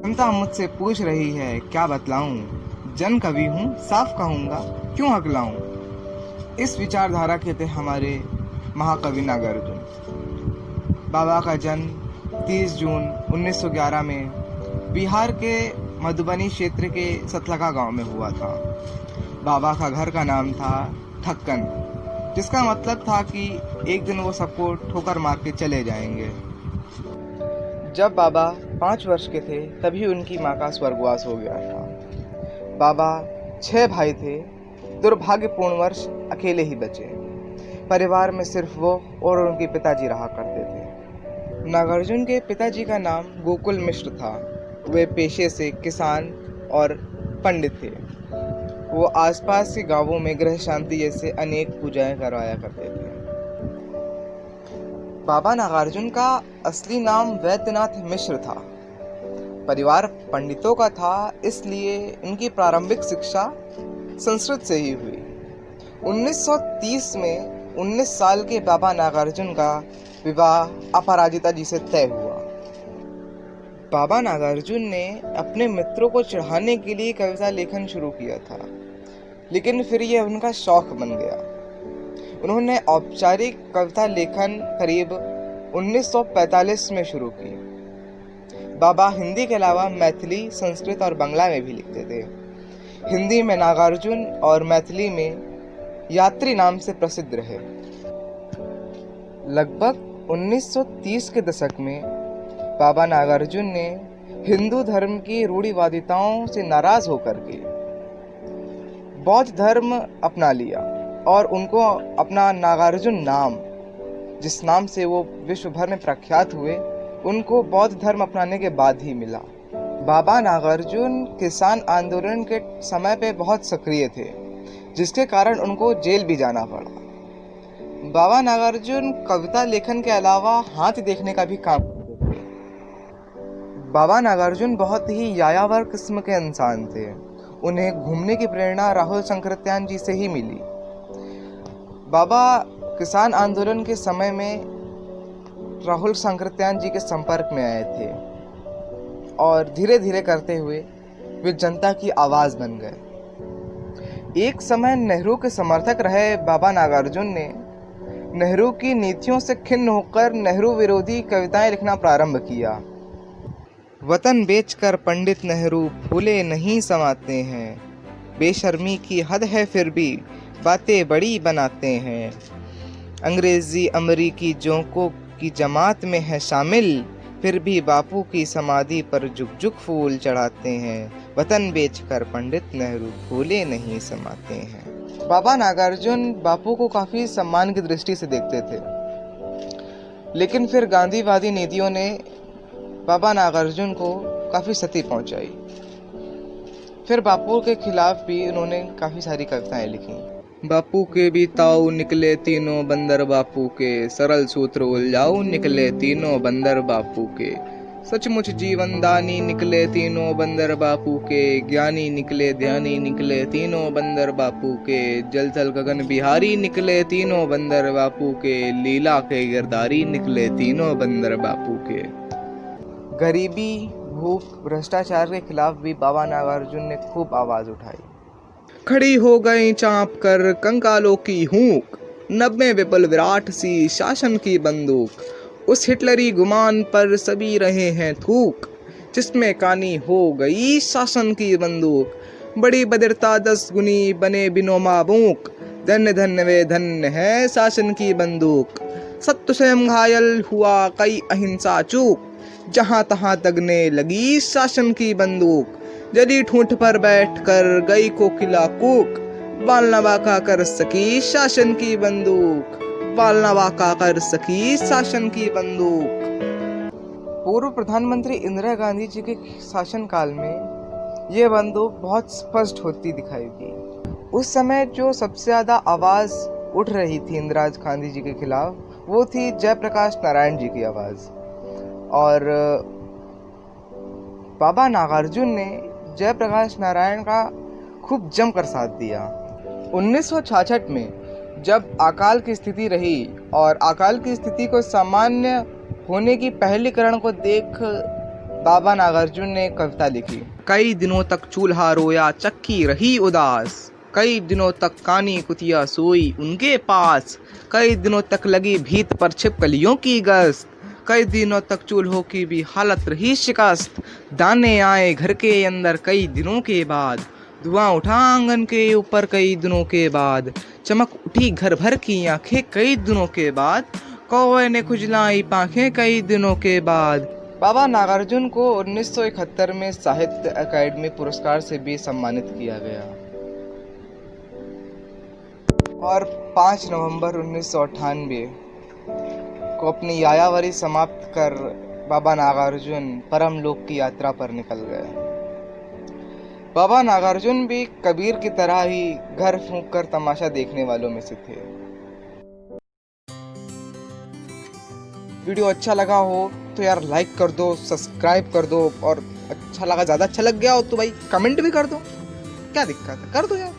जनता मुझसे पूछ रही है क्या बतलाऊं, जन कवि हूँ साफ कहूँगा, क्यों हकलाऊं। इस विचारधारा के थे हमारे महाकवि नागार्जुन। बाबा का जन्म 30 जून 1911 में बिहार के मधुबनी क्षेत्र के सतलगा गांव में हुआ था। बाबा का घर का नाम था ठक्कन, जिसका मतलब था कि एक दिन वो सबको ठोकर मार के चले जाएंगे। जब बाबा 5 वर्ष के थे तभी उनकी माँ का स्वर्गवास हो गया था। बाबा 6 भाई थे। दुर्भाग्यपूर्ण वर्ष अकेले ही बचे। परिवार में सिर्फ वो और उनके पिताजी रहा करते थे। नागार्जुन के पिताजी का नाम गोकुल मिश्र था। वे पेशे से किसान और पंडित थे। वो आसपास के गांवों में ग्रह शांति जैसे अनेक पूजाएं करवाया करते थे। बाबा नागार्जुन का असली नाम वैद्यनाथ मिश्र था। परिवार पंडितों का था, इसलिए उनकी प्रारंभिक शिक्षा संस्कृत से ही हुई। 1930 में 19 साल के बाबा नागार्जुन का विवाह अपराजिता जी से तय हुआ। बाबा नागार्जुन ने अपने मित्रों को चिढ़ाने के लिए कविता लेखन शुरू किया था, लेकिन फिर यह उनका शौक बन गया। उन्होंने औपचारिक कविता लेखन करीब 1945 में शुरू की। बाबा हिंदी के अलावा मैथिली, संस्कृत और बांग्ला में भी लिखते थे। हिंदी में नागार्जुन और मैथिली में यात्री नाम से प्रसिद्ध रहे। लगभग 1930 के दशक में बाबा नागार्जुन ने हिंदू धर्म की रूढ़िवादिताओं से नाराज होकर के बौद्ध धर्म अपना लिया और उनको अपना नागार्जुन नाम, जिस नाम से वो विश्व भर में प्रख्यात हुए, उनको बौद्ध धर्म अपनाने के बाद ही मिला। बाबा नागार्जुन किसान आंदोलन के समय पे बहुत सक्रिय थे, जिसके कारण उनको जेल भी जाना पड़ा। बाबा नागार्जुन कविता लेखन के अलावा हाथ देखने का भी काम करते थे। बाबा नागार्जुन बहुत ही यायावर किस्म के इंसान थे। उन्हें घूमने की प्रेरणा राहुल संकृत्यान जी से ही मिली। बाबा किसान आंदोलन के समय में राहुल संकृत्यान जी के संपर्क में आए थे और धीरे धीरे करते हुए वे जनता की आवाज़ बन गए। एक समय नेहरू के समर्थक रहे बाबा नागार्जुन ने नेहरू की नीतियों से खिन्न होकर नेहरू विरोधी कविताएं लिखना प्रारंभ किया। वतन बेचकर पंडित नेहरू फूले नहीं समाते हैं, बेशर्मी की हद है फिर भी बातें बड़ी बनाते हैं। अंग्रेजी अमरीकी जोंकों की जमात में है शामिल, फिर भी बापू की समाधि पर जुग जुग फूल चढ़ाते हैं। वतन बेचकर पंडित नेहरू फूले नहीं समाते हैं। बाबा नागार्जुन बापू को काफ़ी सम्मान की दृष्टि से देखते थे, लेकिन फिर गांधीवादी नीतियों ने बाबा नागार्जुन को काफ़ी क्षति पहुंचाई। फिर बापू के खिलाफ भी उन्होंने काफ़ी सारी कविताएं लिखी। बापू के भी ताऊ निकले तीनों बंदर बापू के, सरल सूत्र उलझाऊ निकले तीनों बंदर बापू के। सचमुच जीवनदानी निकले तीनों बंदर बापू के, ज्ञानी निकले ध्यानी निकले तीनों बंदर बापू के। जल थल गगन बिहारी निकले तीनों बंदर बापू के, लीला के गिरधारी निकले तीनों बंदर बापू के। गरीबी, भूख, भ्रष्टाचार के खिलाफ भी बाबा नागार्जुन ने खूब आवाज उठाई। खड़ी हो गई चाँप कर कंकालों की हूक, 90 विपुल विराट सी शासन की बंदूक। उस हिटलरी गुमान पर सभी रहे हैं थूक, जिसमें कानी हो गई शासन की बंदूक। बड़ी बदिरता 10 गुनी बने बिनो माबूक, धन्य धन्य वे धन्य है शासन की बंदूक। सत्य स्वयं घायल हुआ कई अहिंसा चूक, जहाँ तहाँ दगने लगी शासन की बंदूक। जली ठूंठ पर बैठकर गई कोकिला कूक, बाल वाका कर सकी शासन की बंदूक, बाल वाका कर सकी शासन की बंदूक। पूर्व प्रधानमंत्री इंदिरा गांधी जी के शासनकाल में यह बंदूक बहुत स्पष्ट होती दिखाई दी। उस समय जो सबसे ज़्यादा आवाज़ उठ रही थी इंदिरा गांधी जी के खिलाफ, वो थी जयप्रकाश नारायण जी की आवाज़। और बाबा नागार्जुन ने जयप्रकाश नारायण का खूब जमकर साथ दिया। 1966 में जब अकाल की स्थिति रही और अकाल की स्थिति को सामान्य होने की पहली किरण को देख बाबा नागार्जुन ने एक कविता लिखी। कई दिनों तक चूल्हा रोया, चक्की रही उदास, कई दिनों तक कानी कुतिया सोई उनके पास, कई दिनों तक लगी भीत पर छिपकलियों की गश्त, कई दिनों तक चूल्हों की भी हालत रही शिकस्त। दाने आए घर के अंदर कई दिनों के बाद, धुआं उठा आंगन के ऊपर कई दिनों के बाद, चमक उठी घर भर की आंखें कई दिनों के बाद, कौवे ने खुजलाई पांखें कई दिनों के बाद। बाबा नागार्जुन को 1971 में साहित्य अकादमी पुरस्कार से भी सम्मानित किया गया और 5 नवंबर 1998 को अपनी यायावरी समाप्त कर बाबा नागार्जुन परमलोक की यात्रा पर निकल गए। बाबा नागार्जुन भी कबीर की तरह ही घर फूंक कर तमाशा देखने वालों में से थे। वीडियो अच्छा लगा हो तो यार लाइक कर दो, सब्सक्राइब कर दो, और अच्छा लगा, ज़्यादा अच्छा लग गया हो तो भाई कमेंट भी कर दो, क्या दिक्कत है, कर दो यार।